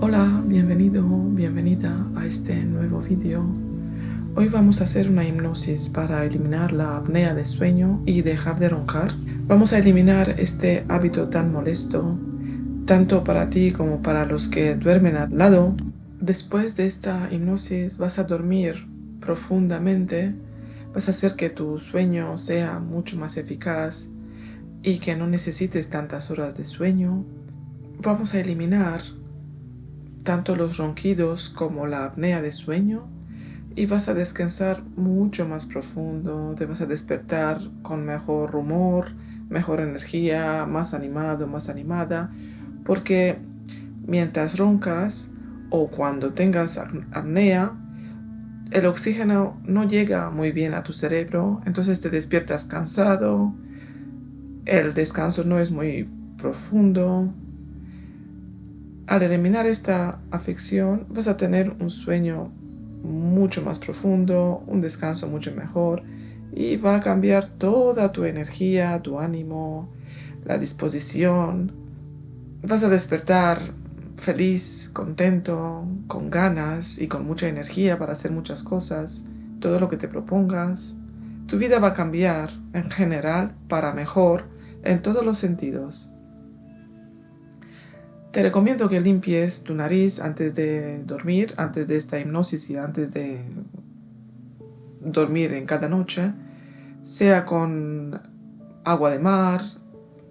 Hola, bienvenido, bienvenida a este nuevo vídeo. Hoy vamos a hacer una hipnosis para eliminar la apnea de sueño y dejar de roncar. Vamos a eliminar este hábito tan molesto, tanto para ti como para los que duermen al lado. Después de esta hipnosis vas a dormir profundamente, vas a hacer que tu sueño sea mucho más eficaz y que no necesites tantas horas de sueño. Vamos a eliminar tanto los ronquidos como la apnea de sueño y vas a descansar mucho más profundo, te vas a despertar con mejor humor, mejor energía, más animado, más animada, porque mientras roncas o cuando tengas apnea, el oxígeno no llega muy bien a tu cerebro, entonces te despiertas cansado, el descanso no es muy profundo. Al eliminar esta afección vas a tener un sueño mucho más profundo, un descanso mucho mejor y va a cambiar toda tu energía, tu ánimo, la disposición. Vas a despertar feliz, contento, con ganas y con mucha energía para hacer muchas cosas, todo lo que te propongas. Tu vida va a cambiar en general para mejor en todos los sentidos. Te recomiendo que limpies tu nariz antes de dormir, antes de esta hipnosis y antes de dormir en cada noche, sea con agua de mar,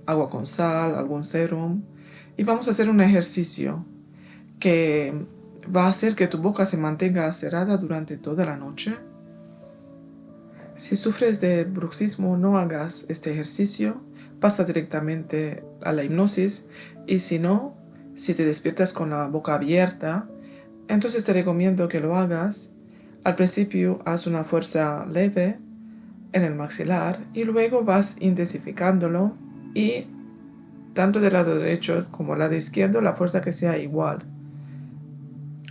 agua con sal, algún serum. Y vamos a hacer un ejercicio que va a hacer que tu boca se mantenga cerrada durante toda la noche. Si sufres de bruxismo, no hagas este ejercicio, pasa directamente a la hipnosis y si no, si te despiertas con la boca abierta, entonces te recomiendo que lo hagas. Al principio haz una fuerza leve en el maxilar y luego vas intensificándolo y tanto del lado derecho como del lado izquierdo la fuerza que sea igual.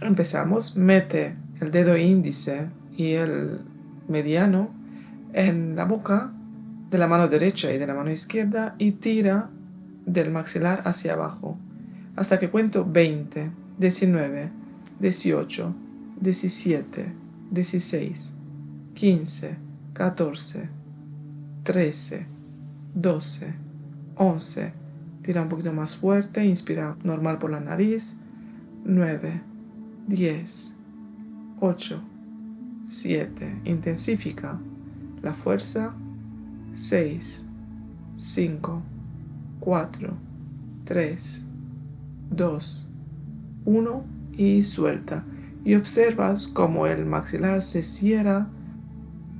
Empezamos, mete el dedo índice y el mediano en la boca de la mano derecha y de la mano izquierda y tira del maxilar hacia abajo hasta que cuento 20, 19, 18, 17, 16, 15, 14, 13, 12, 11. Tira un poquito más fuerte, inspira normal por la nariz. 9, 10, 8, 7. Intensifica la fuerza. 6, 5, 4, 3, 2, 1 y suelta. Y observas cómo el maxilar se cierra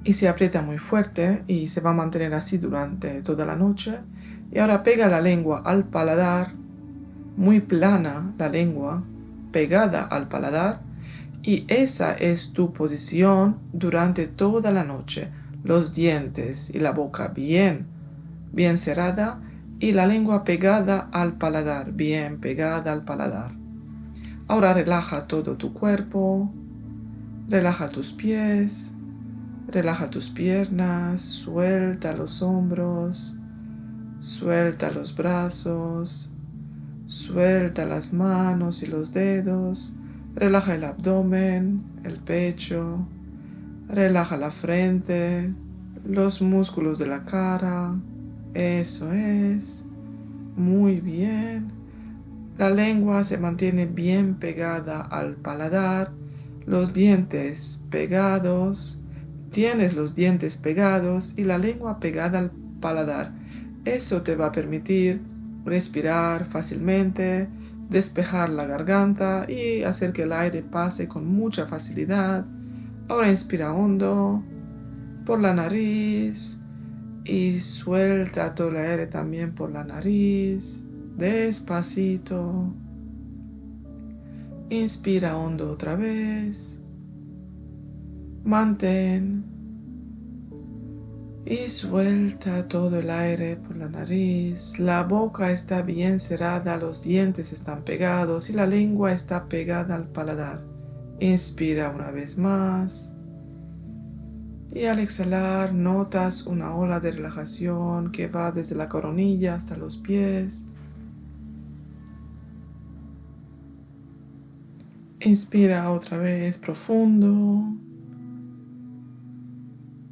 y se aprieta muy fuerte y se va a mantener así durante toda la noche. Y ahora pega la lengua al paladar, muy plana la lengua, pegada al paladar. Y esa es tu posición durante toda la noche. Los dientes y la boca bien cerrada y la lengua pegada al paladar, bien pegada al paladar. Ahora relaja todo tu cuerpo, relaja tus pies, relaja tus piernas, suelta los hombros, suelta los brazos, suelta las manos y los dedos, relaja el abdomen, el pecho, relaja la frente, los músculos de la cara. Eso es. Muy bien. La lengua se mantiene bien pegada al paladar, los dientes pegados. Tienes los dientes pegados y la lengua pegada al paladar. Eso te va a permitir respirar fácilmente, despejar la garganta y hacer que el aire pase con mucha facilidad. Ahora inspira hondo por la nariz y suelta todo el aire también por la nariz, despacito. Inspira hondo otra vez. Mantén. Y suelta todo el aire por la nariz. La boca está bien cerrada, los dientes están pegados y la lengua está pegada al paladar. Inspira una vez más. Y al exhalar notas una ola de relajación que va desde la coronilla hasta los pies. Inspira otra vez profundo.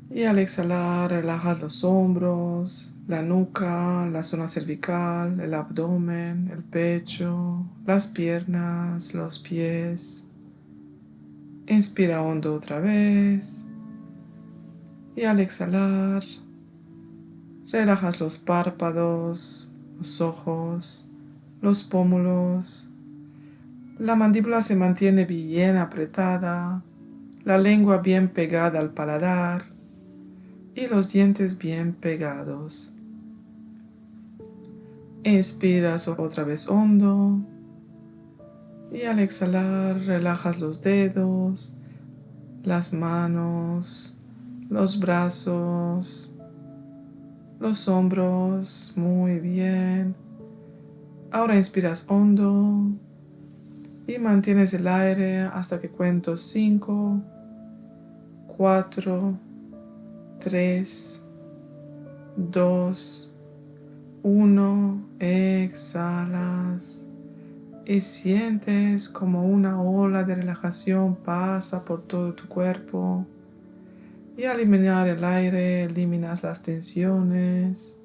Y al exhalar, relaja los hombros, la nuca, la zona cervical, el abdomen, el pecho, las piernas, los pies. Inspira hondo otra vez. Y al exhalar, relajas los párpados, los ojos, los pómulos. La mandíbula se mantiene bien apretada, la lengua bien pegada al paladar y los dientes bien pegados. Inspiras otra vez hondo y al exhalar relajas los dedos, las manos, los brazos, los hombros, muy bien. Ahora inspiras hondo y mantienes el aire hasta que cuento 5, 4, 3, 2, 1. Exhalas y sientes como una ola de relajación pasa por todo tu cuerpo. Y al eliminar el aire, eliminas las tensiones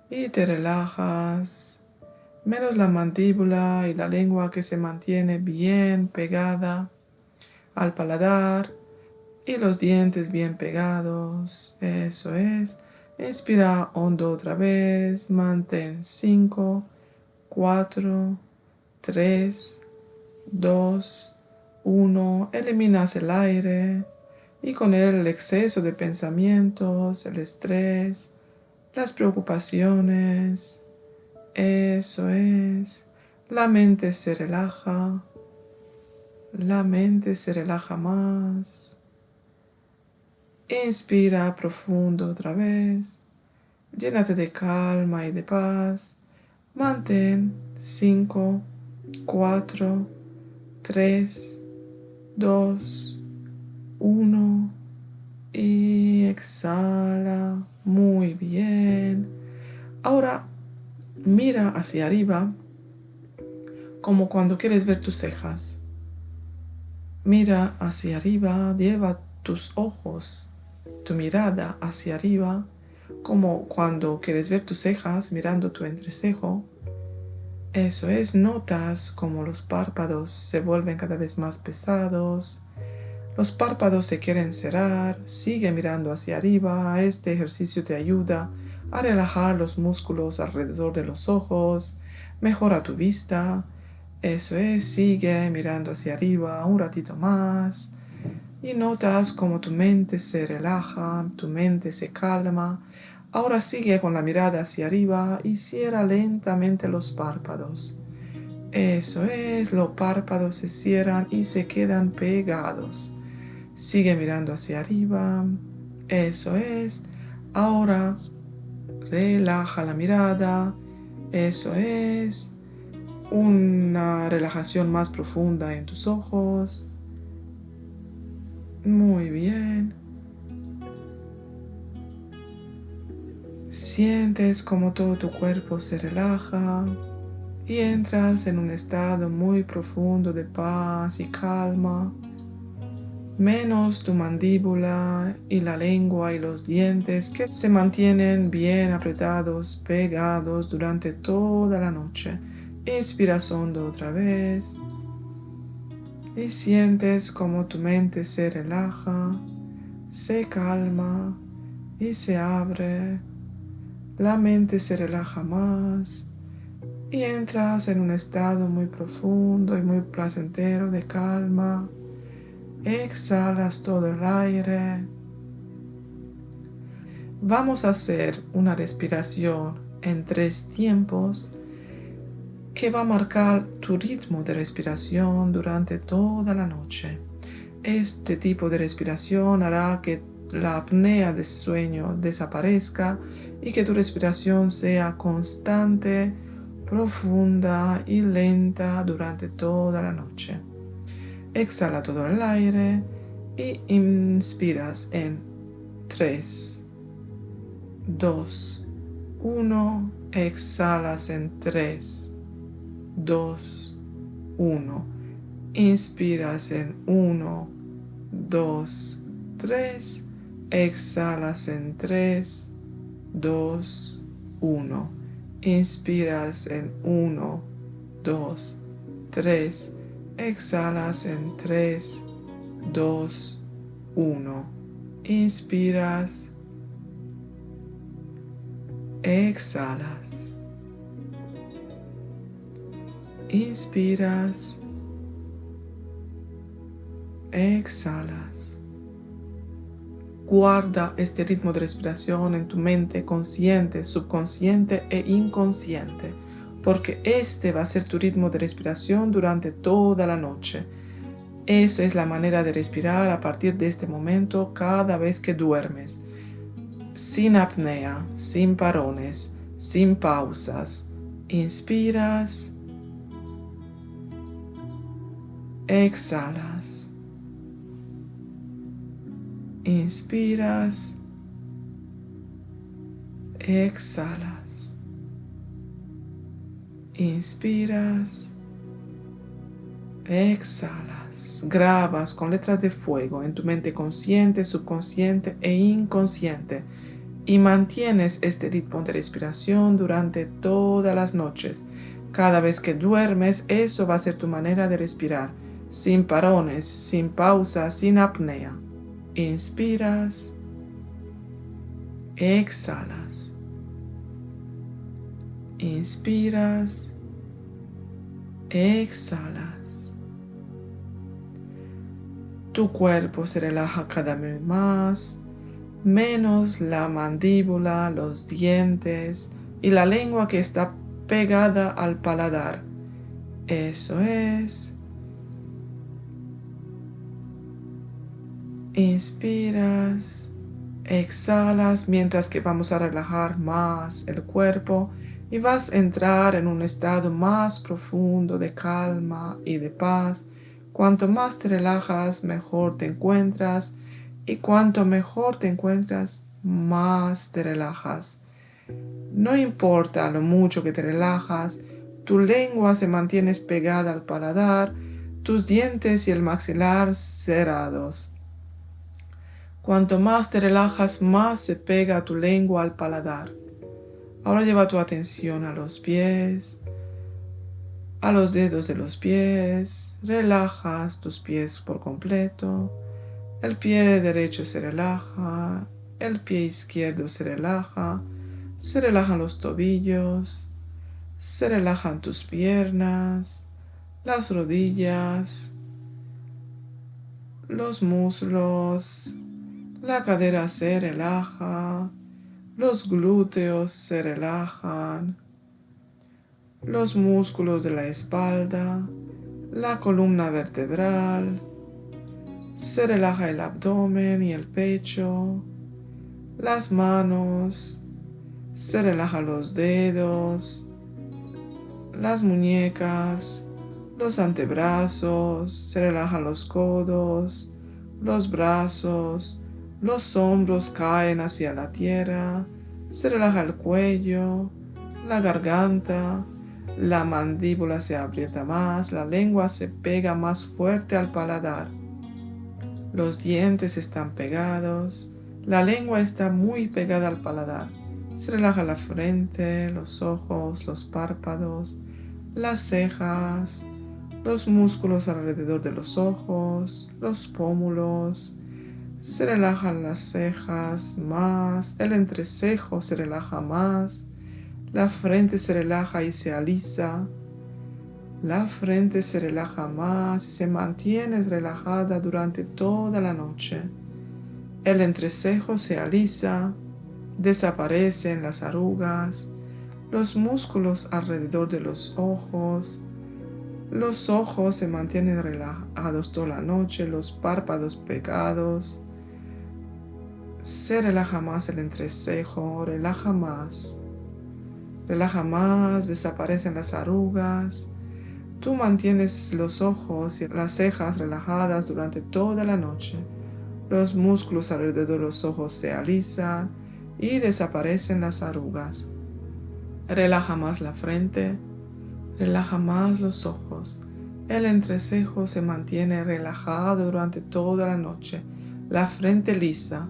y te relajas, menos la mandíbula y la lengua que se mantiene bien pegada al paladar y los dientes bien pegados. Eso es. Inspira hondo otra vez. Mantén 5, 4, 3, 2, 1. Eliminas el aire y con él el exceso de pensamientos, el estrés, las preocupaciones. Eso es. La mente se relaja. La mente se relaja más. Inspira profundo otra vez. Llénate de calma y de paz. Mantén 5, 4, 3, 2, 1 y exhala. Muy bien. Ahora mira hacia arriba como cuando quieres ver tus cejas. Mira hacia arriba, lleva tus ojos, tu mirada hacia arriba, como cuando quieres ver tus cejas mirando tu entrecejo. Eso es, notas como los párpados se vuelven cada vez más pesados. Los párpados se quieren cerrar. Sigue mirando hacia arriba. Este ejercicio te ayuda a relajar los músculos alrededor de los ojos. Mejora tu vista. Eso es, sigue mirando hacia arriba un ratito más. Y notas como tu mente se relaja, tu mente se calma. Ahora sigue con la mirada hacia arriba y cierra lentamente los párpados. Eso es, los párpados se cierran y se quedan pegados. Sigue mirando hacia arriba. Eso es. Ahora relaja la mirada. Eso es. Una relajación más profunda en tus ojos. Muy bien. Sientes como todo tu cuerpo se relaja y entras en un estado muy profundo de paz y calma. Menos tu mandíbula y la lengua y los dientes que se mantienen bien apretados, pegados durante toda la noche. Inspiras hondo otra vez y sientes como tu mente se relaja, se calma y se abre. La mente se relaja más y entras en un estado muy profundo y muy placentero de calma. Exhalas todo el aire. Vamos a hacer una respiración en 3 tiempos que va a marcar tu ritmo de respiración durante toda la noche. Este tipo de respiración hará que la apnea de sueño desaparezca y que tu respiración sea constante, profunda y lenta durante toda la noche. Exhala todo el aire y inspiras en 3, 2, 1. Exhalas en 3, 2, 1. Inspiras en 1, 2, 3. Exhalas en 3, 2, 1. Inspiras en 1, 2, 3. Exhalas en 3, 2, 1. Inspiras. Exhalas. Inspiras. Exhalas. Guarda este ritmo de respiración en tu mente consciente, subconsciente e inconsciente, porque este va a ser tu ritmo de respiración durante toda la noche. Esa es la manera de respirar a partir de este momento cada vez que duermes. Sin apnea, sin parones, sin pausas. Inspiras. Exhalas. Inspiras, exhalas. Inspiras, exhalas. Grabas con letras de fuego en tu mente consciente, subconsciente e inconsciente y mantienes este ritmo de respiración durante todas las noches. Cada vez que duermes, eso va a ser tu manera de respirar, sin parones, sin pausas, sin apnea. Inspiras, exhalas. Inspiras, exhalas. Tu cuerpo se relaja cada vez más, menos la mandíbula, los dientes y la lengua que está pegada al paladar. Eso es. Inspiras, exhalas mientras que vamos a relajar más el cuerpo y vas a entrar en un estado más profundo de calma y de paz. Cuanto más te relajas, mejor te encuentras, y cuanto mejor te encuentras, más te relajas. No importa lo mucho que te relajas, tu lengua se mantiene pegada al paladar, tus dientes y el maxilar cerrados. Cuanto más te relajas, más se pega tu lengua al paladar. Ahora lleva tu atención a los pies, a los dedos de los pies. Relajas tus pies por completo. El pie derecho se relaja, el pie izquierdo se relajan los tobillos, se relajan tus piernas, las rodillas, los muslos. La cadera se relaja, los glúteos se relajan, los músculos de la espalda, la columna vertebral, se relaja el abdomen y el pecho, las manos, se relajan los dedos, las muñecas, los antebrazos, se relajan los codos, los brazos. Los hombros caen hacia la tierra, se relaja el cuello, la garganta, la mandíbula se aprieta más, la lengua se pega más fuerte al paladar. Los dientes están pegados, la lengua está muy pegada al paladar. Se relaja la frente, los ojos, los párpados, las cejas, los músculos alrededor de los ojos, los pómulos. Se relajan las cejas más, el entrecejo se relaja más, la frente se relaja y se alisa, la frente se relaja más y se mantiene relajada durante toda la noche. El entrecejo se alisa, desaparecen las arrugas, los músculos alrededor de los ojos se mantienen relajados toda la noche, los párpados pegados. Se relaja más el entrecejo, relaja más, desaparecen las arrugas. Tú mantienes los ojos y las cejas relajadas durante toda la noche. Los músculos alrededor de los ojos se alisan y desaparecen las arrugas. Relaja más la frente, relaja más los ojos, El entrecejo se mantiene relajado durante toda la noche. La frente lisa,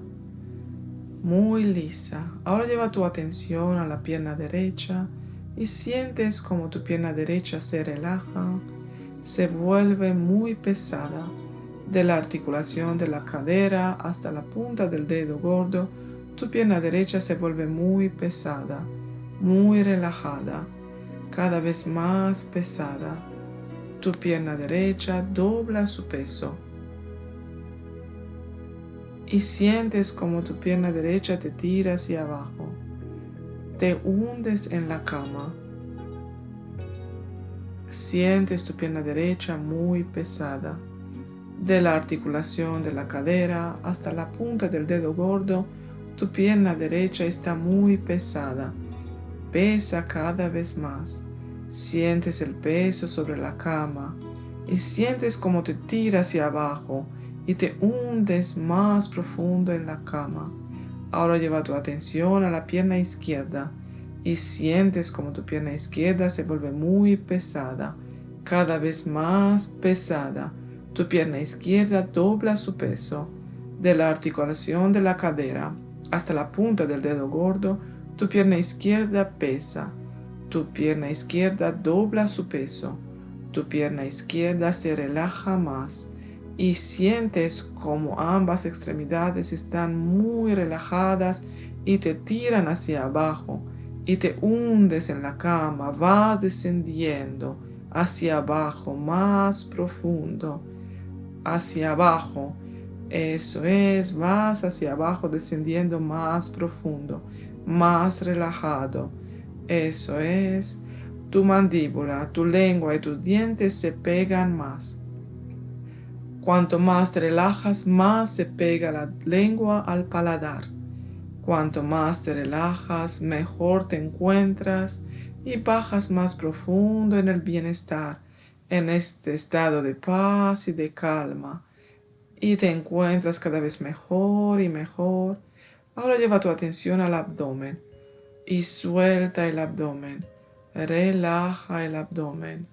muy lisa. Ahora lleva tu atención a la pierna derecha y sientes como tu pierna derecha se relaja, se vuelve muy pesada. De la articulación de la cadera hasta la punta del dedo gordo, tu pierna derecha se vuelve muy pesada, muy relajada, cada vez más pesada. Tu pierna derecha dobla su peso y sientes como tu pierna derecha te tira hacia abajo. Te hundes en la cama. Sientes tu pierna derecha muy pesada. De la articulación de la cadera hasta la punta del dedo gordo, tu pierna derecha está muy pesada. Pesa cada vez más. Sientes el peso sobre la cama y sientes como te tira hacia abajo y te hundes más profundo en la cama. Ahora lleva tu atención a la pierna izquierda y sientes como tu pierna izquierda se vuelve muy pesada, cada vez más pesada. Tu pierna izquierda dobla su peso. De la articulación de la cadera hasta la punta del dedo gordo, tu pierna izquierda pesa. Tu pierna izquierda dobla su peso. Tu pierna izquierda se relaja más y sientes como ambas extremidades están muy relajadas y te tiran hacia abajo y te hundes en la cama. Vas descendiendo hacia abajo, más profundo, hacia abajo. Eso es, vas hacia abajo descendiendo más profundo, más relajado. Eso es, tu mandíbula, tu lengua y tus dientes se pegan más. Cuanto más te relajas, más se pega la lengua al paladar. Cuanto más te relajas, mejor te encuentras y bajas más profundo en el bienestar, en este estado de paz y de calma. Y te encuentras cada vez mejor y mejor. Ahora lleva tu atención al abdomen y suelta el abdomen. Relaja el abdomen.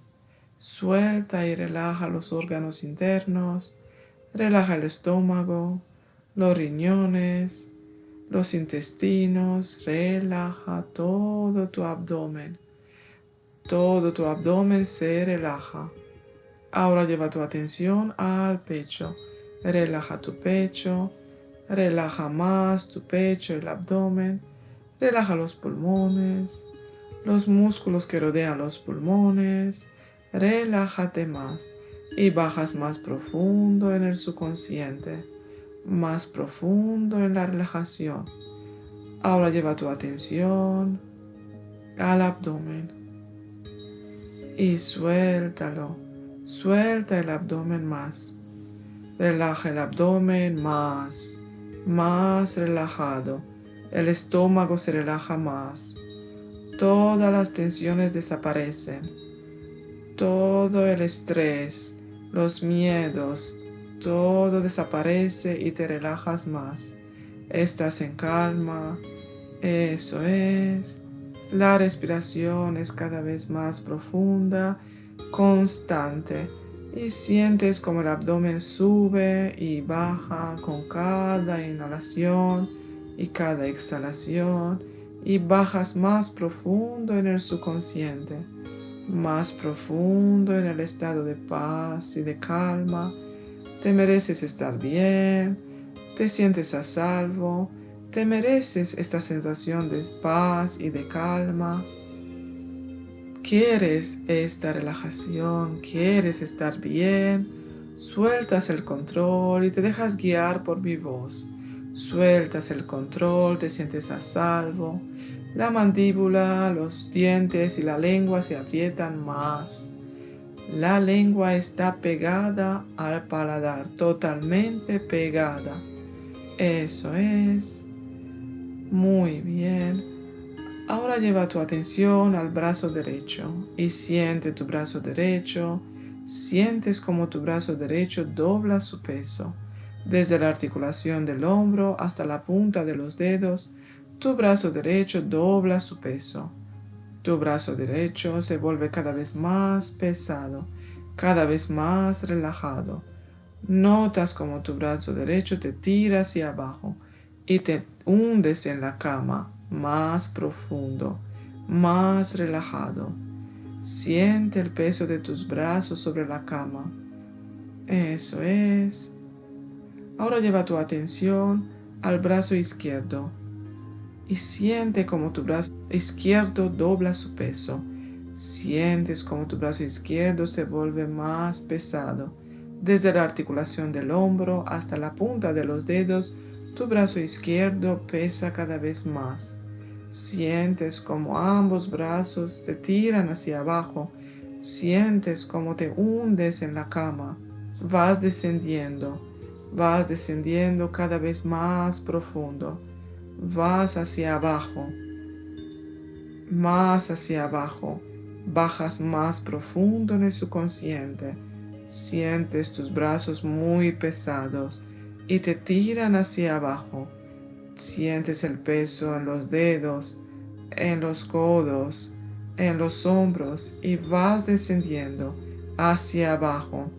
Suelta y relaja los órganos internos. Relaja el estómago, los riñones, los intestinos. Relaja todo tu abdomen. Todo tu abdomen se relaja. Ahora lleva tu atención al pecho. Relaja tu pecho. Relaja más tu pecho y el abdomen. Relaja los pulmones, los músculos que rodean los pulmones. Relájate más y bajas más profundo en el subconsciente, más profundo en la relajación. Ahora lleva tu atención al abdomen y suéltalo. Suelta el abdomen más. Relaja el abdomen más, más relajado. El estómago se relaja más. Todas las tensiones desaparecen. Todo el estrés, los miedos, todo desaparece y te relajas más. Estás en calma. Eso es. La respiración es cada vez más profunda, constante. Y sientes como el abdomen sube y baja con cada inhalación y cada exhalación. Y bajas más profundo en el subconsciente, más profundo en el estado de paz y de calma. Te mereces estar bien, te sientes a salvo, te mereces esta sensación de paz y de calma. Quieres esta relajación, quieres estar bien, sueltas el control y te dejas guiar por mi voz. Sueltas el control, te sientes a salvo. La mandíbula, los dientes y la lengua se aprietan más. La lengua está pegada al paladar, totalmente pegada. Eso es. Muy bien. Ahora lleva tu atención al brazo derecho y siente tu brazo derecho. Sientes como tu brazo derecho dobla su peso. Desde la articulación del hombro hasta la punta de los dedos, tu brazo derecho dobla su peso. Tu brazo derecho se vuelve cada vez más pesado. cada vez más relajado. Notas como tu brazo derecho te tira hacia abajo y te hundes en la cama más profundo, más relajado. Siente el peso de tus brazos sobre la cama. Eso es. Ahora lleva tu atención al brazo izquierdo y siente como tu brazo izquierdo dobla su peso. Sientes como tu brazo izquierdo se vuelve más pesado. Desde la articulación del hombro hasta la punta de los dedos, tu brazo izquierdo pesa cada vez más. Sientes como ambos brazos te tiran hacia abajo. Sientes como te hundes en la cama. Vas descendiendo cada vez más profundo. Vas hacia abajo, más hacia abajo. Bajas más profundo en el subconsciente. Sientes tus brazos muy pesados y te tiran hacia abajo. Sientes el peso en los dedos, en los codos, en los hombros y vas descendiendo hacia abajo,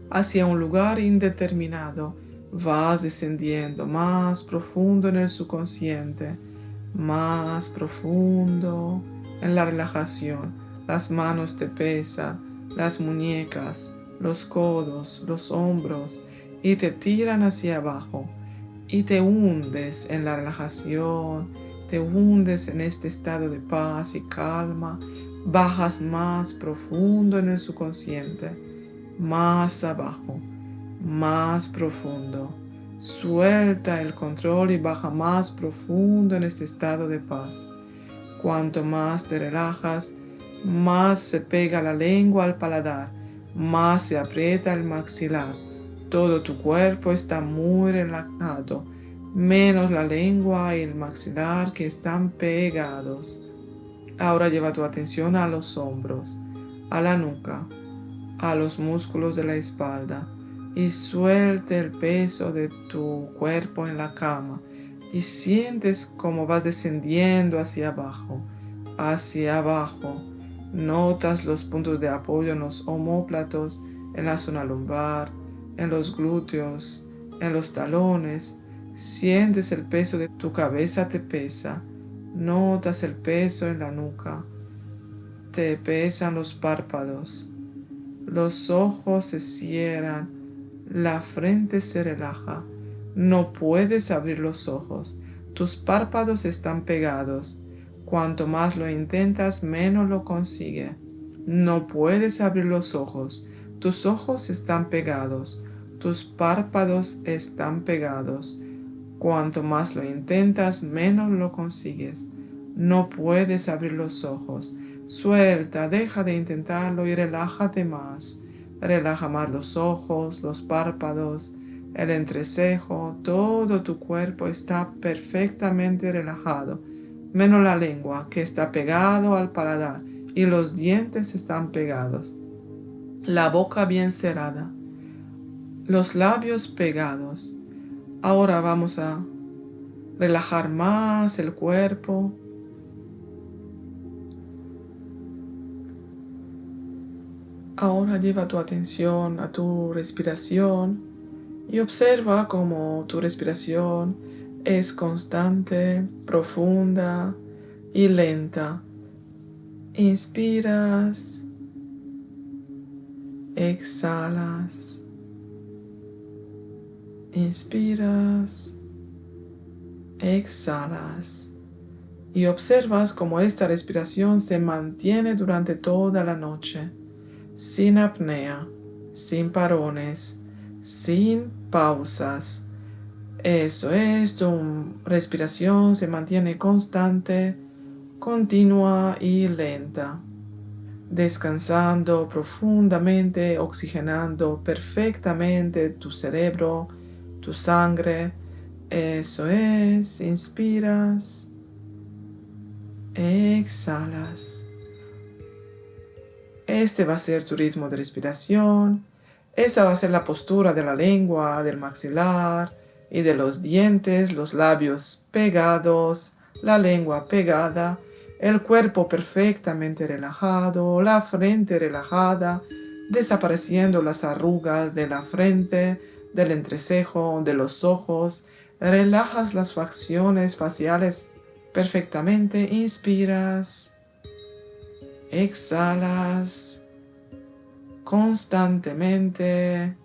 hacia un lugar indeterminado. Vas descendiendo más profundo en el subconsciente, más profundo en la relajación. Las manos te pesan, las muñecas, los codos, los hombros y te tiran hacia abajo y te hundes en la relajación, te hundes en este estado de paz y calma. Bajas más profundo en el subconsciente, más abajo, más profundo. Suelta el control y baja más profundo en este estado de paz. Cuanto más te relajas, más se pega la lengua al paladar, más se aprieta el maxilar. Todo tu cuerpo está muy relajado, menos la lengua y el maxilar que están pegados. Ahora lleva tu atención a los hombros, a la nuca, a los músculos de la espalda y suelte el peso de tu cuerpo en la cama y sientes cómo vas descendiendo hacia abajo, hacia abajo. Notas los puntos de apoyo en los omóplatos, en la zona lumbar, en los glúteos, en los talones. Sientes el peso de tu cabeza te pesa. Notas el peso en la nuca. Te pesan los párpados. Los ojos se cierran, la frente se relaja. No puedes abrir los ojos. Tus párpados están pegados. Cuanto más lo intentas, menos lo consigues. No puedes abrir los ojos. Tus ojos están pegados. Tus párpados están pegados. Cuanto más lo intentas, menos lo consigues. No puedes abrir los ojos. Suelta, deja de intentarlo y relájate más. Relaja más los ojos, los párpados, el entrecejo. Todo tu cuerpo está perfectamente relajado, menos la lengua que está pegado al paladar y los dientes están pegados. La boca bien cerrada, los labios pegados. Ahora vamos a relajar más el cuerpo. Ahora lleva tu atención a tu respiración y observa cómo tu respiración es constante, profunda y lenta. Inspiras, exhalas, inspiras, exhalas. Y observas cómo esta respiración se mantiene durante toda la noche, sin apnea, sin parones, sin pausas. Eso es, tu respiración se mantiene constante, continua y lenta, descansando profundamente, oxigenando perfectamente tu cerebro, tu sangre. Eso es, inspiras, exhalas. Este va a ser tu ritmo de respiración. Esa va a ser la postura de la lengua, del maxilar y de los dientes, los labios pegados, la lengua pegada, el cuerpo perfectamente relajado, la frente relajada desapareciendo las arrugas de la frente, del entrecejo, de los ojos. Relajas las facciones faciales perfectamente. Inspiras, exhalas constantemente,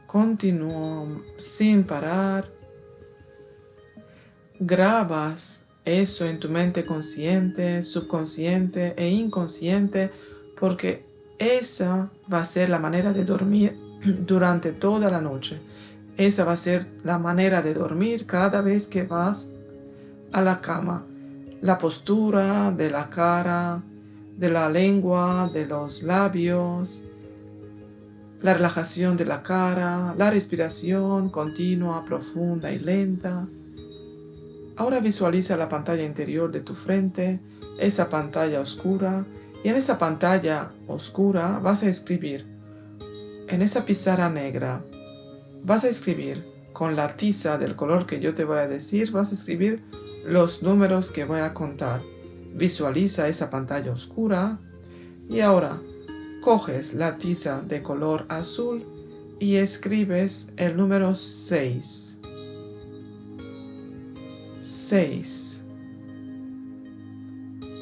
continúo sin parar. Grabas eso en tu mente consciente, subconsciente e inconsciente, porque esa va a ser la manera de dormir durante toda la noche. Esa va a ser la manera de dormir cada vez que vas a la cama. La postura de la cara, de la lengua, de los labios, la relajación de la cara, la respiración continua, profunda y lenta. Ahora visualiza la pantalla interior de tu frente, esa pantalla oscura, y en esa pantalla oscura vas a escribir, en esa pizarra negra, vas a escribir con la tiza del color que yo te voy a decir, vas a escribir los números que voy a contar. Visualiza esa pantalla oscura y ahora coges la tiza de color azul y escribes el número 6. 6.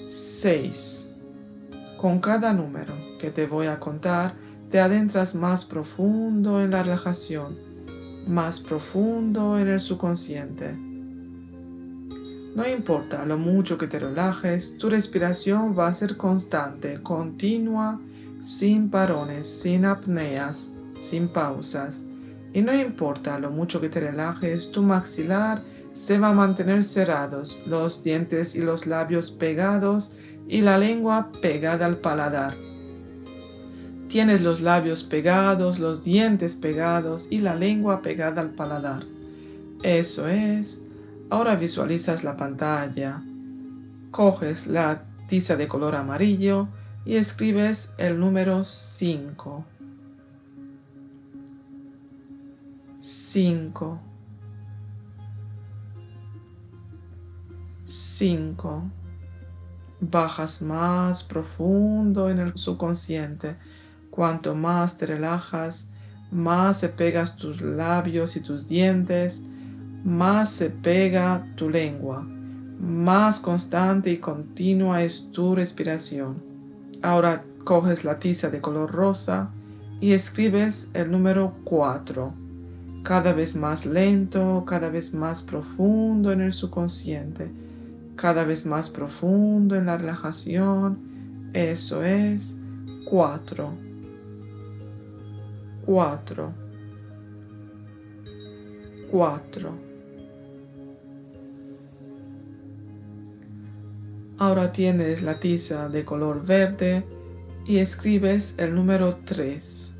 6. Con cada número que te voy a contar, te adentras más profundo en la relajación, más profundo en el subconsciente. No importa lo mucho que te relajes, tu respiración va a ser constante, continua, sin parones, sin apneas, sin pausas. Y no importa lo mucho que te relajes, tu maxilar se va a mantener cerrados, los dientes y los labios pegados y la lengua pegada al paladar. Tienes los labios pegados, los dientes pegados y la lengua pegada al paladar. Eso es. Ahora visualizas la pantalla. Coges la tiza de color amarillo y escribes el número 5. 5. 5. Bajas más profundo en el subconsciente. Cuanto más te relajas, más se pegas tus labios y tus dientes, más se pega tu lengua, más constante y continua es tu respiración. Ahora coges la tiza de color rosa y escribes el número 4, cada vez más lento, cada vez más profundo en el subconsciente, cada vez más profundo en la relajación. Eso es 4. 4. 4. Ahora tienes la tiza de color verde y escribes el número 3.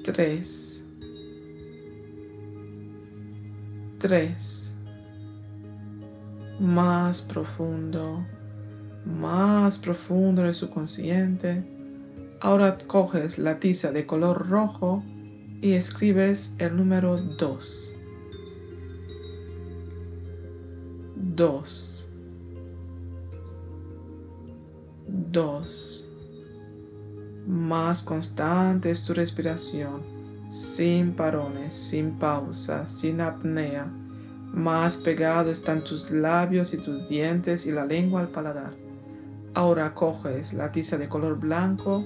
3. 3. Más profundo en el subconsciente. Ahora coges la tiza de color rojo y escribes el número 2. 2. 2. Más constante es tu respiración, sin parones, sin pausas, sin apnea. Más pegado están tus labios y tus dientes y la lengua al paladar. Ahora coges la tiza de color blanco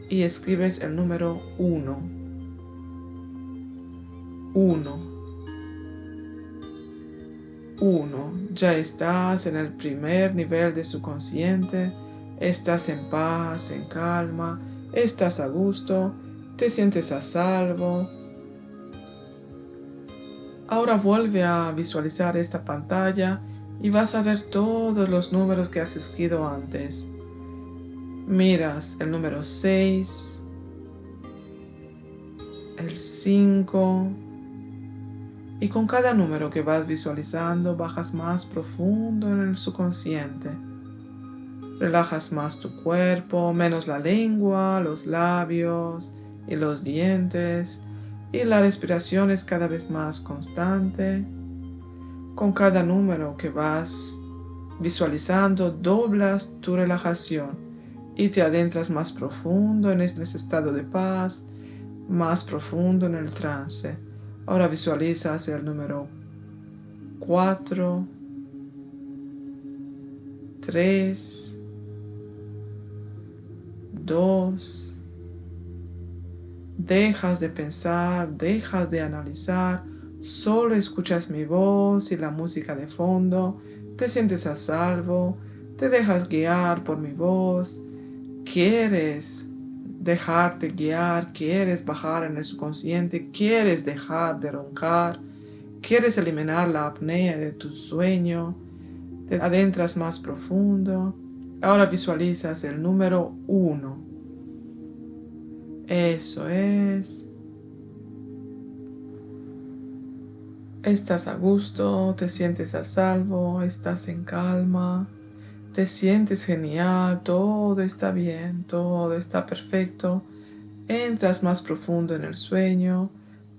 y escribes el número 1. 1. 1. Ya estás en el primer nivel de subconsciente. Estás en paz, en calma, estás a gusto, te sientes a salvo. Ahora vuelve a visualizar esta pantalla y vas a ver todos los números que has escrito antes. Miras el número 6, el 5, y con cada número que vas visualizando bajas más profundo en el subconsciente. Relajas más tu cuerpo, menos la lengua, los labios y los dientes, y la respiración es cada vez más constante. Con cada número que vas visualizando, doblas tu relajación y te adentras más profundo en ese estado de paz, más profundo en el trance. Ahora visualizas el número 4, 3, 2. Dejas de pensar, dejas de analizar, solo escuchas mi voz y la música de fondo, te sientes a salvo, te dejas guiar por mi voz, quieres dejarte guiar, quieres bajar en el subconsciente, quieres dejar de roncar, quieres eliminar la apnea de tu sueño, te adentras más profundo. Ahora visualizas el número 1. Eso es. Estás a gusto, te sientes a salvo, estás en calma, te sientes genial, todo está bien, todo está perfecto. Entras más profundo en el sueño,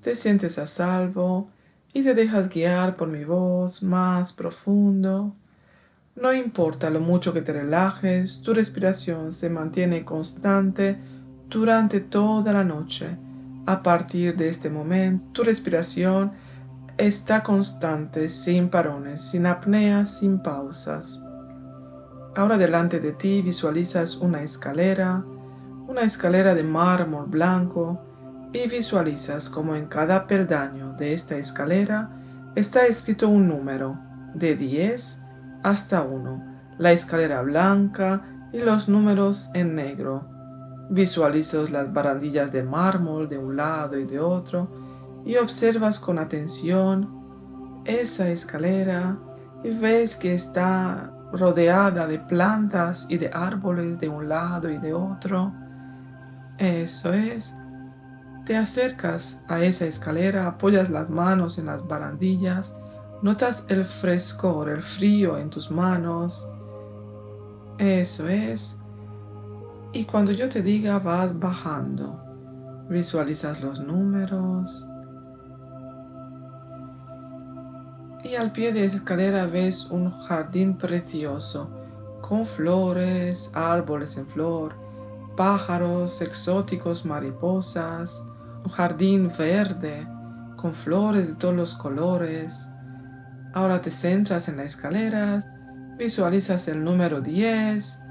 te sientes a salvo y te dejas guiar por mi voz más profundo. No importa lo mucho que te relajes, tu respiración se mantiene constante durante toda la noche. A partir de este momento, tu respiración está constante, sin parones, sin apneas, sin pausas. Ahora delante de ti visualizas una escalera de mármol blanco, y visualizas como en cada peldaño de esta escalera está escrito un número, de 10 hasta 1, la escalera blanca y los números en negro. Visualizas las barandillas de mármol de un lado y de otro y observas con atención esa escalera y ves que está rodeada de plantas y de árboles de un lado y de otro. Eso es. Te acercas a esa escalera, apoyas las manos en las barandillas, notas el frescor, el frío en tus manos. Eso es. Y cuando yo te diga vas bajando, visualizas los números. Y al pie de esa escalera ves un jardín precioso, con flores, árboles en flor, pájaros exóticos, mariposas, un jardín verde, con flores de todos los colores. Ahora te centras en la escalera, visualizas el número 10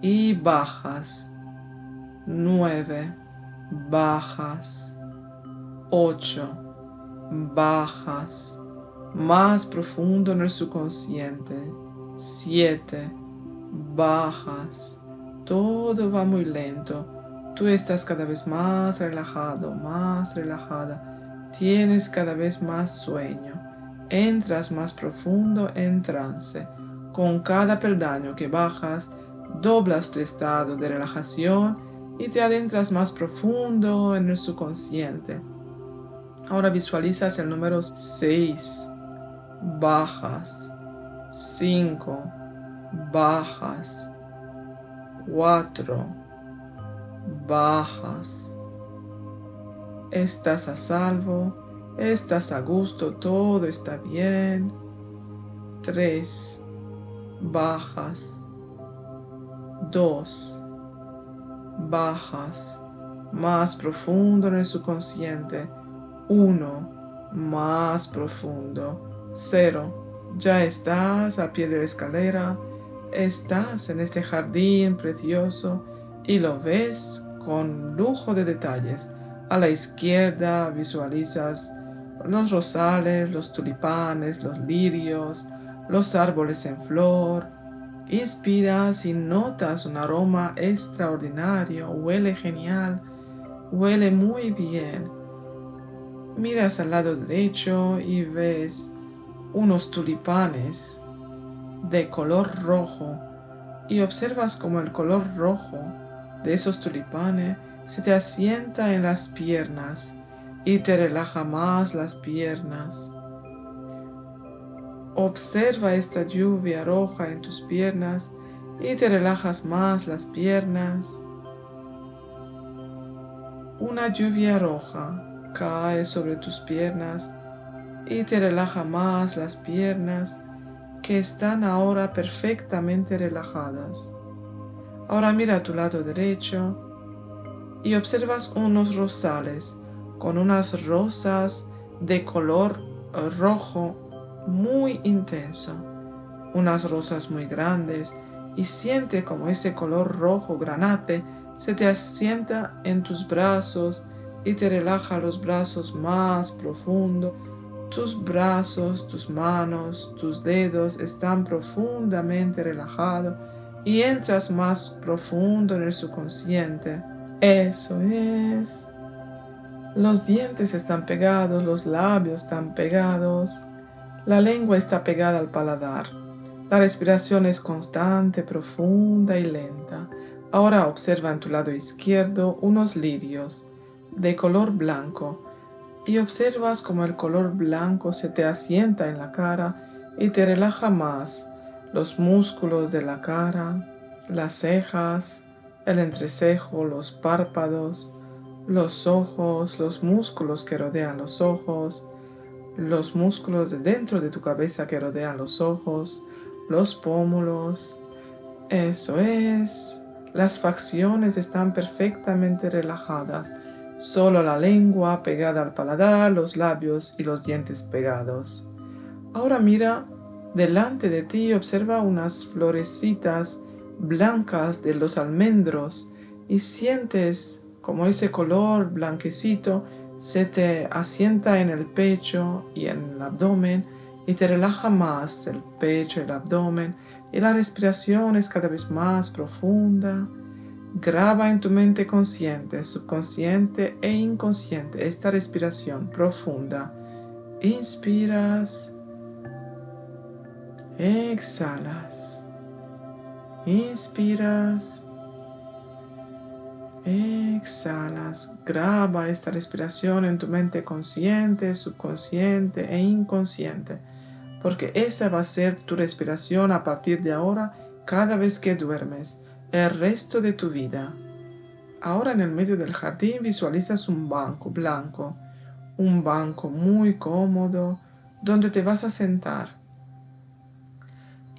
y bajas. 9, bajas. 8, bajas. Más profundo en el subconsciente. 7, bajas. Todo va muy lento. Tú estás cada vez más relajado, más relajada. Tienes cada vez más sueño. Entras más profundo en trance. Con cada peldaño que bajas, doblas tu estado de relajación y te adentras más profundo en el subconsciente. Ahora visualizas el número 6. Bajas. 5, bajas. 4, bajas. Estás a salvo, estás a gusto, todo está bien. 3, bajas. 2, bajas. Más profundo en el subconsciente. 1, más profundo. 0, ya estás a pie de la escalera. Estás en este jardín precioso y lo ves con lujo de detalles. A la izquierda visualizas los rosales, los tulipanes, los lirios, los árboles en flor. Inspiras y notas un aroma extraordinario, huele genial, huele muy bien. Miras al lado derecho y ves unos tulipanes de color rojo y observas como el color rojo de esos tulipanes se te asienta en las piernas y te relaja más las piernas. Observa esta lluvia roja en tus piernas y te relajas más las piernas. Una lluvia roja cae sobre tus piernas y te relaja más las piernas, que están ahora perfectamente relajadas. Ahora mira a tu lado derecho y observas unos rosales con unas rosas de color rojo muy intenso, unas rosas muy grandes, y siente como ese color rojo granate se te asienta en tus brazos y te relaja los brazos más profundo. Tus brazos, tus manos, tus dedos están profundamente relajados y entras más profundo en el subconsciente. Eso es. Los dientes están pegados, los labios están pegados, la lengua está pegada al paladar. La respiración es constante, profunda y lenta. Ahora observa en tu lado izquierdo unos lirios de color blanco y observas como el color blanco se te asienta en la cara y te relaja más los músculos de la cara, las cejas, el entrecejo, los párpados, los ojos, los músculos que rodean los ojos, los músculos de dentro de tu cabeza que rodean los ojos, los pómulos. Eso es. Las facciones están perfectamente relajadas. Solo la lengua pegada al paladar, los labios y los dientes pegados. Ahora mira delante de ti y observa unas florecitas blancas de los almendros y sientes como ese color blanquecito se te asienta en el pecho y en el abdomen y te relaja más el pecho y el abdomen y la respiración es cada vez más profunda. Graba en tu mente consciente, subconsciente e inconsciente esta respiración profunda. Inspiras, exhalas, inspiras, exhalas. Graba esta respiración en tu mente consciente, subconsciente e inconsciente, porque esa va a ser tu respiración a partir de ahora cada vez que duermes, el resto de tu vida. Ahora en el medio del jardín visualizas un banco blanco, un banco muy cómodo donde te vas a sentar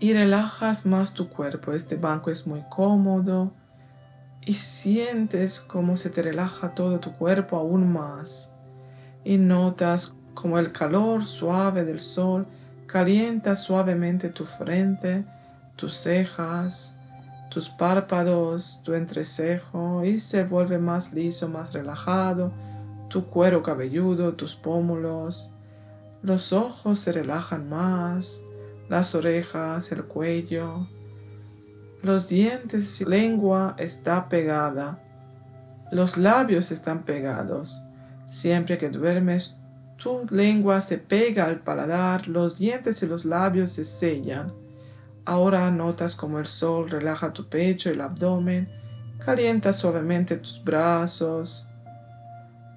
y relajas más tu cuerpo. Este banco es muy cómodo y sientes cómo se te relaja todo tu cuerpo aún más y notas como el calor suave del sol calienta suavemente tu frente, tus cejas, tus párpados, tu entrecejo y se vuelve más liso, más relajado, tu cuero cabelludo, tus pómulos, los ojos se relajan más, las orejas, el cuello, los dientes y la lengua está pegada, los labios están pegados. Siempre que duermes, tu lengua se pega al paladar, los dientes y los labios se sellan. Ahora notas como el sol relaja tu pecho y el abdomen, calienta suavemente tus brazos,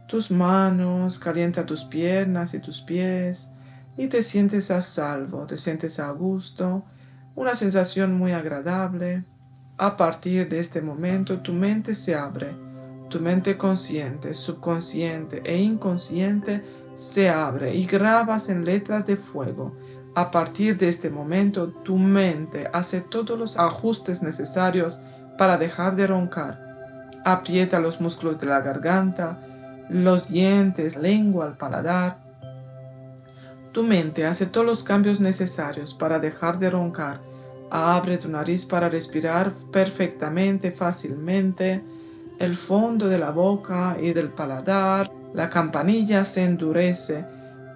tus manos, calienta tus piernas y tus pies y te sientes a salvo, te sientes a gusto, una sensación muy agradable. A partir de este momento tu mente se abre, tu mente consciente, subconsciente e inconsciente se abre y grabas en letras de fuego. A partir de este momento, tu mente hace todos los ajustes necesarios para dejar de roncar. Aprieta los músculos de la garganta, los dientes, lengua, el paladar. Tu mente hace todos los cambios necesarios para dejar de roncar. Abre tu nariz para respirar perfectamente, fácilmente. El fondo de la boca y del paladar, la campanilla se endurece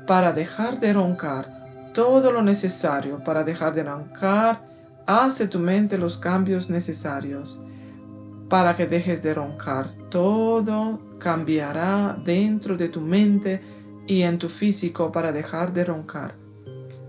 para dejar de roncar. Todo lo necesario para dejar de roncar, hace tu mente los cambios necesarios para que dejes de roncar. Todo cambiará dentro de tu mente y en tu físico para dejar de roncar.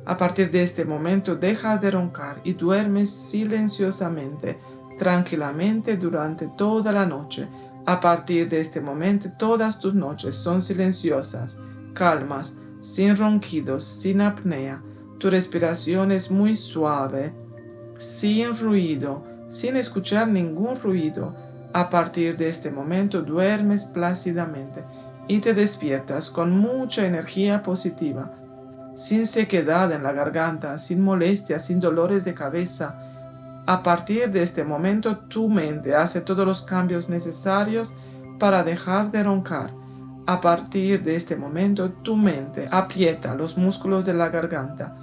A partir de este momento dejas de roncar y duermes silenciosamente, tranquilamente durante toda la noche. A partir de este momento todas tus noches son silenciosas, calmas, sin ronquidos, sin apnea. Tu respiración es muy suave, sin ruido, sin escuchar ningún ruido. A partir de este momento duermes plácidamente y te despiertas con mucha energía positiva, sin sequedad en la garganta, sin molestias, sin dolores de cabeza. A partir de este momento, tu mente hace todos los cambios necesarios para dejar de roncar. A partir de este momento, tu mente aprieta los músculos de la garganta,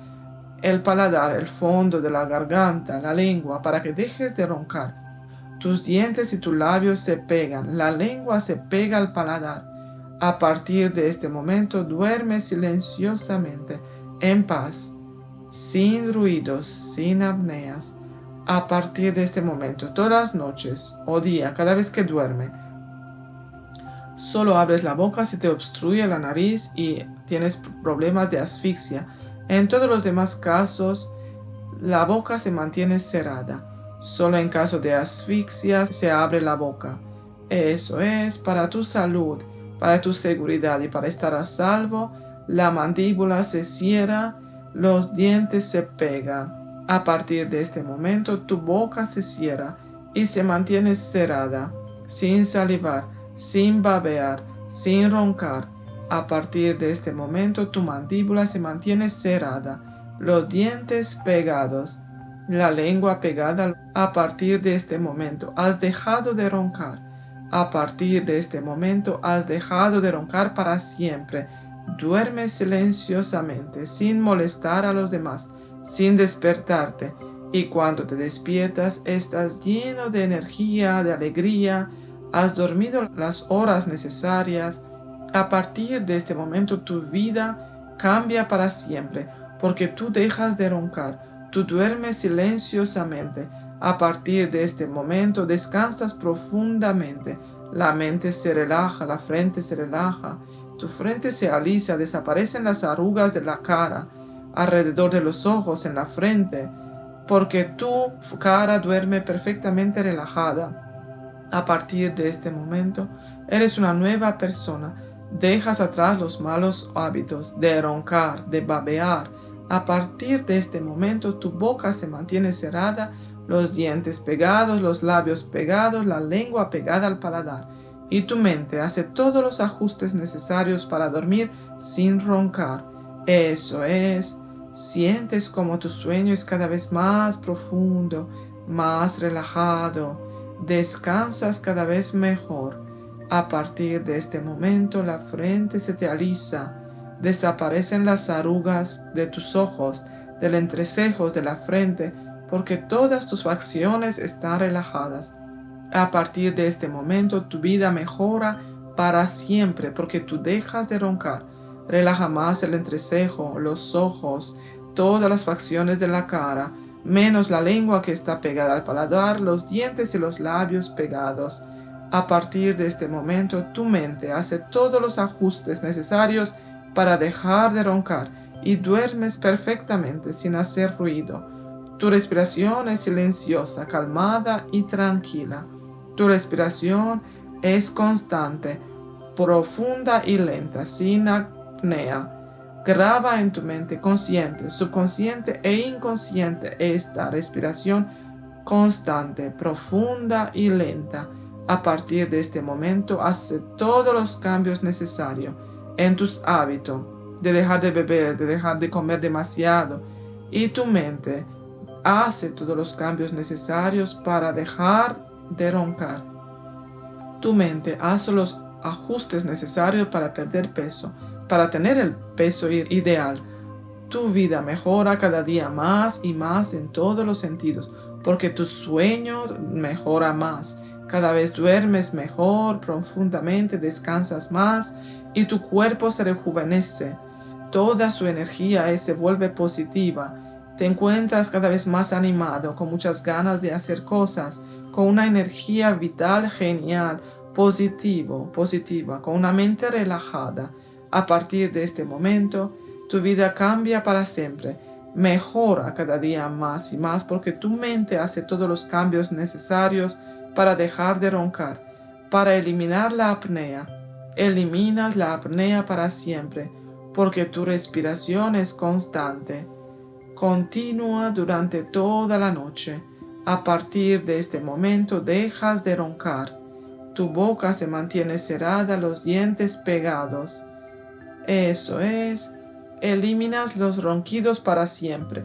el paladar, el fondo de la garganta, la lengua, para que dejes de roncar. Tus dientes y tus labios se pegan, la lengua se pega al paladar. A partir de este momento, duerme silenciosamente, en paz, sin ruidos, sin apneas. A partir de este momento, todas las noches o día, cada vez que duerme, solo abres la boca si te obstruye la nariz y tienes problemas de asfixia. En todos los demás casos, la boca se mantiene cerrada. Solo en caso de asfixia se abre la boca. Eso es, para tu salud, para tu seguridad y para estar a salvo, la mandíbula se cierra, los dientes se pegan. A partir de este momento, tu boca se cierra y se mantiene cerrada, sin salivar, sin babear, sin roncar. A partir de este momento, tu mandíbula se mantiene cerrada, los dientes pegados, la lengua pegada. A partir de este momento, has dejado de roncar. A partir de este momento, has dejado de roncar para siempre. Duerme silenciosamente, sin molestar a los demás, sin despertarte. Y cuando te despiertas, estás lleno de energía, de alegría. Has dormido las horas necesarias. A partir de este momento, tu vida cambia para siempre, porque tú dejas de roncar. Tú duermes silenciosamente. A partir de este momento descansas profundamente. La mente se relaja, la frente se relaja. Tu frente se alisa, desaparecen las arrugas de la cara, alrededor de los ojos, en la frente, porque tu cara duerme perfectamente relajada. A partir de este momento, eres una nueva persona. Dejas atrás los malos hábitos de roncar, de babear. A partir de este momento, tu boca se mantiene cerrada, los dientes pegados, los labios pegados, la lengua pegada al paladar. Y tu mente hace todos los ajustes necesarios para dormir sin roncar. Eso es, sientes como tu sueño es cada vez más profundo, más relajado. Descansas cada vez mejor. A partir de este momento, la frente se te alisa. Desaparecen las arrugas de tus ojos, del entrecejo, de la frente, porque todas tus facciones están relajadas. A partir de este momento, tu vida mejora para siempre, porque tú dejas de roncar. Relaja más el entrecejo, los ojos, todas las facciones de la cara, menos la lengua que está pegada al paladar, los dientes y los labios pegados. A partir de este momento, tu mente hace todos los ajustes necesarios para dejar de roncar y duermes perfectamente sin hacer ruido. Tu respiración es silenciosa, calmada y tranquila. Tu respiración es constante, profunda y lenta, sin apnea. Graba en tu mente consciente, subconsciente e inconsciente esta respiración constante, profunda y lenta. A partir de este momento, hace todos los cambios necesarios en tus hábitos, de dejar de beber, de dejar de comer demasiado, y tu mente hace todos los cambios necesarios para dejar de roncar. Tu mente hace los ajustes necesarios para perder peso, para tener el peso ideal. Tu vida mejora cada día más y más en todos los sentidos, porque tu sueño mejora más. Cada vez duermes mejor, profundamente, descansas más y tu cuerpo se rejuvenece. Toda su energía se vuelve positiva. Te encuentras cada vez más animado, con muchas ganas de hacer cosas, con una energía vital genial, positiva, con una mente relajada. A partir de este momento, tu vida cambia para siempre. Mejora cada día más y más porque tu mente hace todos los cambios necesarios para dejar de roncar, para eliminar la apnea. Eliminas la apnea para siempre porque tu respiración es constante. Continúa durante toda la noche. A partir de este momento dejas de roncar. Tu boca se mantiene cerrada, los dientes pegados. Eso es, eliminas los ronquidos para siempre.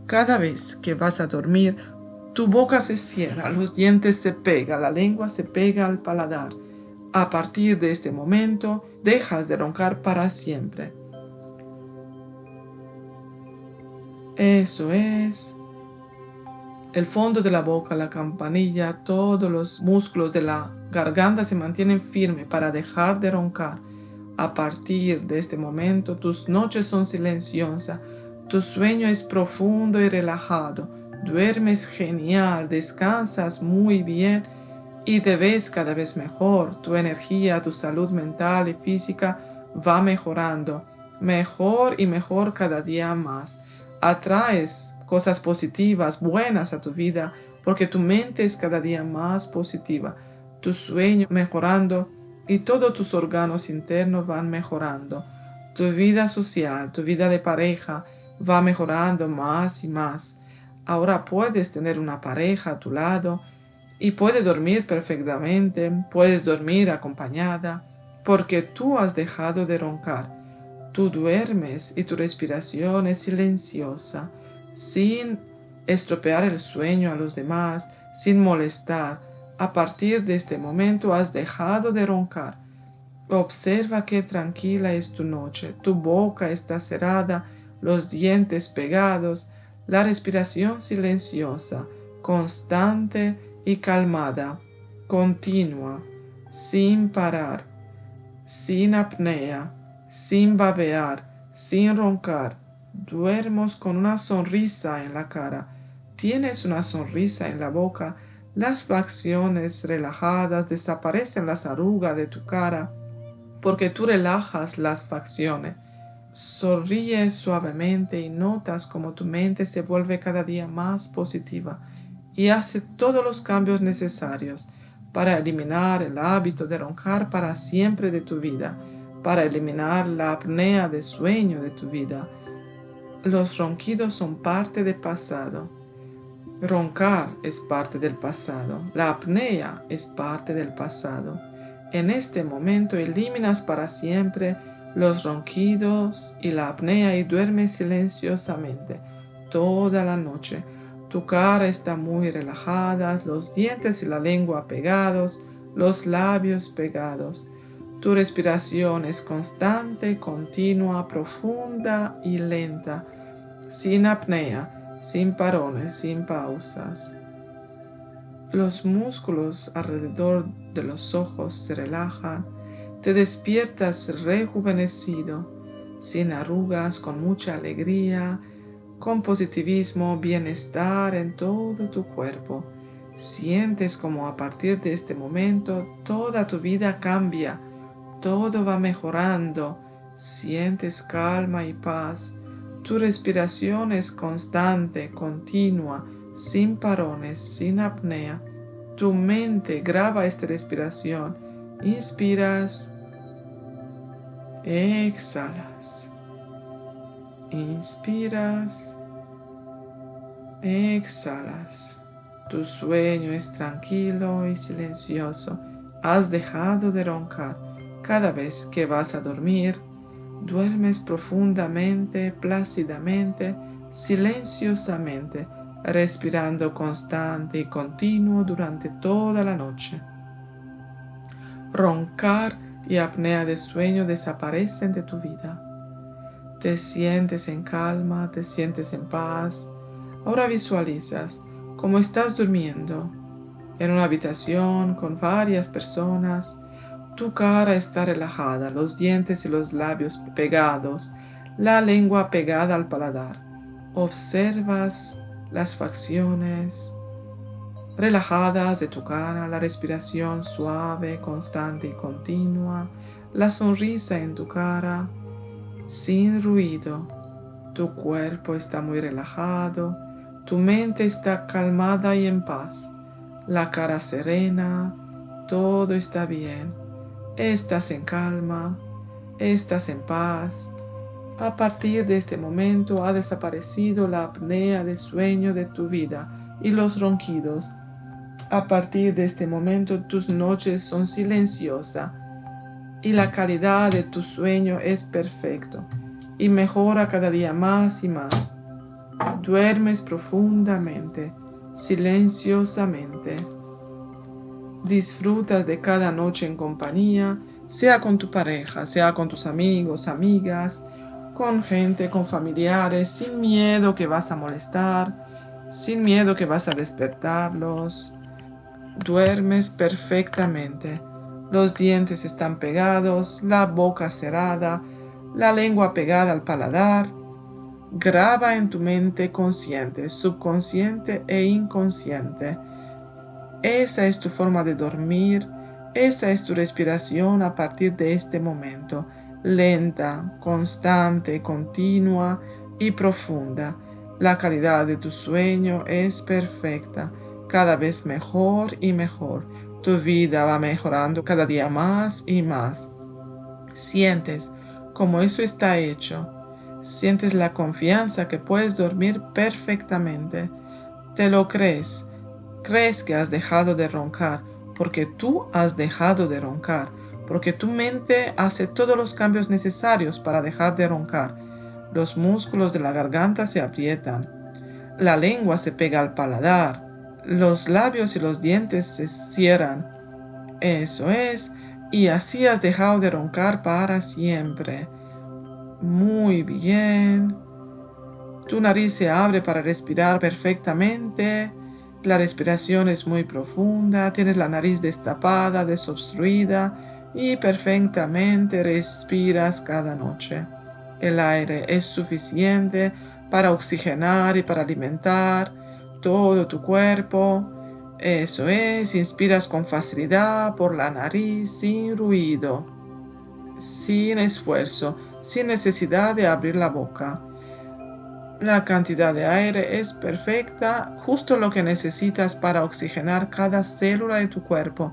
Cada vez que vas a dormir, Tu boca se cierra, los dientes se pegan, la lengua se pega al paladar. A partir de este momento, dejas de roncar para siempre. Eso es. El fondo de la boca, la campanilla, todos los músculos de la garganta se mantienen firmes para dejar de roncar. A partir de este momento, tus noches son silenciosas, tu sueño es profundo y relajado, duermes genial, descansas muy bien y te ves cada vez mejor. Tu energía, tu salud mental y física va mejorando, mejor y mejor cada día más. Atraes cosas positivas, buenas a tu vida, porque tu mente es cada día más positiva, tu sueño mejorando y todos tus órganos internos van mejorando. Tu vida social, tu vida de pareja va mejorando más y más. Ahora puedes tener una pareja a tu lado y puedes dormir perfectamente, puedes dormir acompañada, porque tú has dejado de roncar. Tú duermes y tu respiración es silenciosa, sin estropear el sueño a los demás, sin molestar. A partir de este momento has dejado de roncar. Observa qué tranquila es tu noche. Tu boca está cerrada, los dientes pegados, la respiración silenciosa, constante y calmada, continua, sin parar, sin apnea, sin babear, sin roncar. Duermes con una sonrisa en la cara. Tienes una sonrisa en la boca. Las facciones relajadas, desaparecen las arrugas de tu cara porque tú relajas las facciones. Sonríes suavemente y notas como tu mente se vuelve cada día más positiva y hace todos los cambios necesarios para eliminar el hábito de roncar para siempre de tu vida, para eliminar la apnea de sueño de tu vida. Los ronquidos son parte del pasado. Roncar es parte del pasado. La apnea es parte del pasado. En este momento eliminas para siempre los ronquidos y la apnea y duermes silenciosamente toda la noche. Tu cara está muy relajada, los dientes y la lengua pegados, los labios pegados. Tu respiración es constante, continua, profunda y lenta, sin apnea, sin parones, sin pausas. Los músculos alrededor de los ojos se relajan, te despiertas rejuvenecido, sin arrugas, con mucha alegría, con positivismo, bienestar en todo tu cuerpo. Sientes como a partir de este momento toda tu vida cambia, todo va mejorando, sientes calma y paz. Tu respiración es constante, continua, sin parones, sin apnea. Tu mente graba esta respiración. Inspiras, exhalas. Inspiras, exhalas. Tu sueño es tranquilo y silencioso. Has dejado de roncar. Cada vez que vas a dormir, duermes profundamente, plácidamente, silenciosamente, respirando constante y continuo durante toda la noche. Roncar y apnea de sueño desaparecen de tu vida. Te sientes en calma, te sientes en paz. Ahora visualizas cómo estás durmiendo en una habitación con varias personas. Tu cara está relajada, los dientes y los labios pegados, la lengua pegada al paladar. Observas las facciones relajadas de tu cara, la respiración suave, constante y continua, la sonrisa en tu cara, sin ruido. Tu cuerpo está muy relajado, tu mente está calmada y en paz, la cara serena, todo está bien. Estás en calma, estás en paz. A partir de este momento ha desaparecido la apnea de sueño de tu vida y los ronquidos. A partir de este momento tus noches son silenciosas y la calidad de tu sueño es perfecto y mejora cada día más y más. Duermes profundamente, silenciosamente. Disfrutas de cada noche en compañía, sea con tu pareja, sea con tus amigos, amigas, con gente, con familiares, sin miedo que vas a molestar, sin miedo que vas a despertarlos. Duermes perfectamente. Los dientes están pegados, la boca cerrada, la lengua pegada al paladar. Graba en tu mente consciente, subconsciente e inconsciente. Esa es tu forma de dormir, esa es tu respiración a partir de este momento, lenta, constante, continua y profunda. La calidad de tu sueño es perfecta, cada vez mejor y mejor. Tu vida va mejorando cada día más y más. Sientes como eso está hecho. Sientes la confianza que puedes dormir perfectamente. Te lo crees. Crees que has dejado de roncar porque tú has dejado de roncar, porque tu mente hace todos los cambios necesarios para dejar de roncar. Los músculos de la garganta se aprietan, la lengua se pega al paladar, los labios y los dientes se cierran. Eso es, y así has dejado de roncar para siempre. Muy bien. Tu nariz se abre para respirar perfectamente. La respiración es muy profunda. Tienes la nariz destapada, desobstruida y perfectamente respiras cada noche. El aire es suficiente para oxigenar y para alimentar todo tu cuerpo. Eso es, inspiras con facilidad por la nariz sin ruido, sin esfuerzo, sin necesidad de abrir la boca. La cantidad de aire es perfecta, justo lo que necesitas para oxigenar cada célula de tu cuerpo.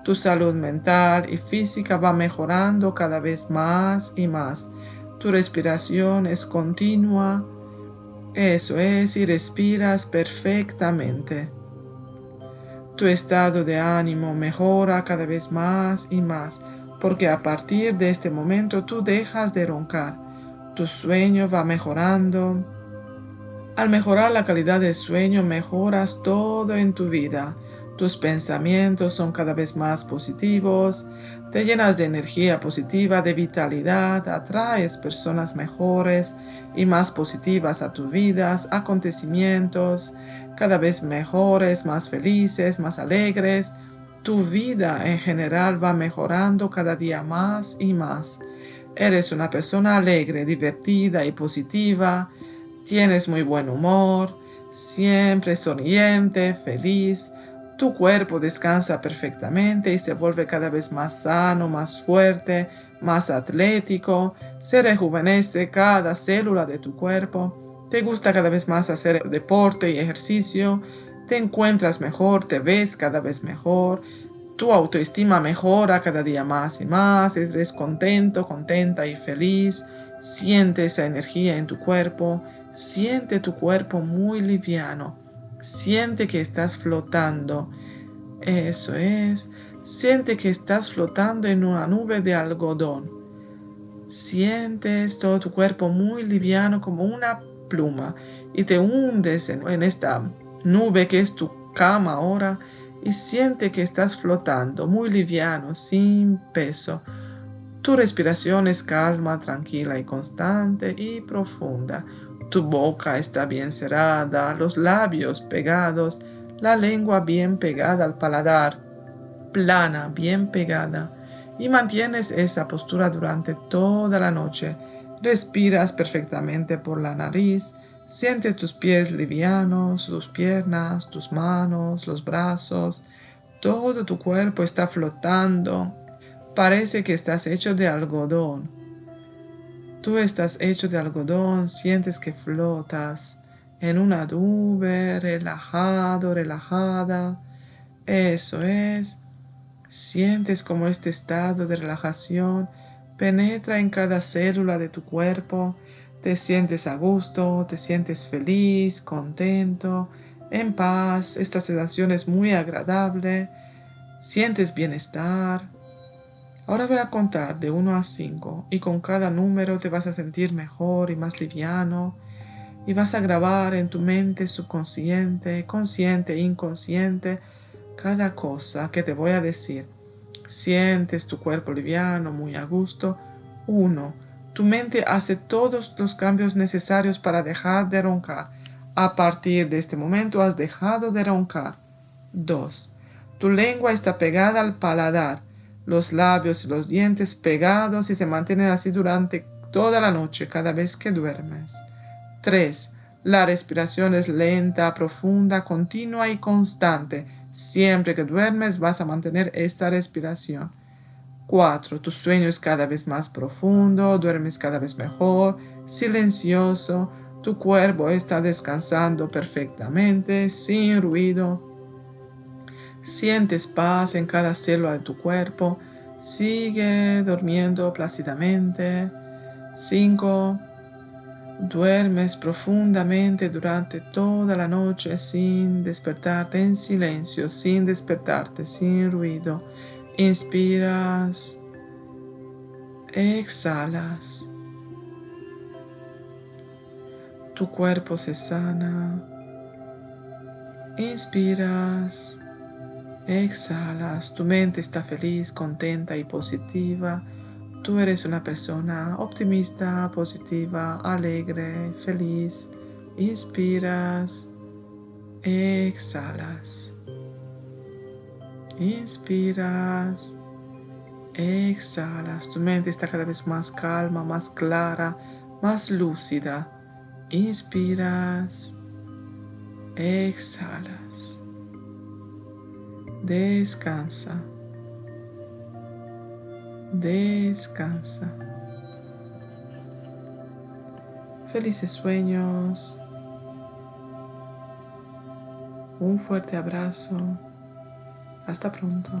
Tu salud mental y física va mejorando cada vez más y más. Tu respiración es continua. Eso es, y respiras perfectamente. Tu estado de ánimo mejora cada vez más y más, porque a partir de este momento tú dejas de roncar. Tu sueño va mejorando. Al mejorar la calidad del sueño, mejoras todo en tu vida. Tus pensamientos son cada vez más positivos, te llenas de energía positiva, de vitalidad, atraes personas mejores y más positivas a tu vida, acontecimientos cada vez mejores, más felices, más alegres. Tu vida en general va mejorando cada día más y más. Eres una persona alegre, divertida y positiva. Tienes muy buen humor, siempre sonriente, feliz. Tu cuerpo descansa perfectamente y se vuelve cada vez más sano, más fuerte, más atlético. Se rejuvenece cada célula de tu cuerpo. Te gusta cada vez más hacer deporte y ejercicio. Te encuentras mejor, te ves cada vez mejor. Tu autoestima mejora cada día más y más. Eres contento, contenta y feliz. Siente esa energía en tu cuerpo. Siente tu cuerpo muy liviano. Siente que estás flotando. Eso es. Siente que estás flotando en una nube de algodón. Sientes todo tu cuerpo muy liviano como una pluma y te hundes en esta nube que es tu cama ahora y siente que estás flotando muy liviano, sin peso. Tu respiración es calma, tranquila y constante y profunda. Tu boca está bien cerrada, los labios pegados, la lengua bien pegada al paladar, plana, bien pegada. Y mantienes esa postura durante toda la noche. Respiras perfectamente por la nariz. Sientes tus pies livianos, tus piernas, tus manos, los brazos. Todo tu cuerpo está flotando. Parece que estás hecho de algodón. Tú estás hecho de algodón, sientes que flotas en una nube, relajado, relajada. Eso es. Sientes como este estado de relajación penetra en cada célula de tu cuerpo. Te sientes a gusto, te sientes feliz, contento, en paz. Esta sensación es muy agradable. Sientes bienestar. Ahora voy a contar de 1 a 5 y con cada número te vas a sentir mejor y más liviano. y vas a grabar en tu mente subconsciente, consciente e inconsciente cada cosa que te voy a decir. Sientes tu cuerpo liviano, muy a gusto. 1. Tu mente hace todos los cambios necesarios para dejar de roncar. A partir de este momento has dejado de roncar. 2. Tu lengua está pegada al paladar, los labios y los dientes pegados y se mantienen así durante toda la noche cada vez que duermes. 3. La respiración es lenta, profunda, continua y constante. Siempre que duermes vas a mantener esta respiración. 4. Tu sueño es cada vez más profundo, duermes cada vez mejor, silencioso. Tu cuerpo está descansando perfectamente, sin ruido. Sientes paz en cada célula de tu cuerpo. Sigue durmiendo plácidamente. 5. Duermes profundamente durante toda la noche sin despertarte, en silencio, sin despertarte, sin ruido. Inspiras, exhalas. Tu cuerpo se sana. Inspiras, exhalas. Tu mente está feliz, contenta y positiva. Tú eres una persona optimista, positiva, alegre, feliz. Inspiras, exhalas. Inspiras, exhalas. Tu mente está cada vez más calma, más clara, más lúcida. Inspiras, exhalas. Descansa. Descansa. Felices sueños. Un fuerte abrazo. Hasta pronto.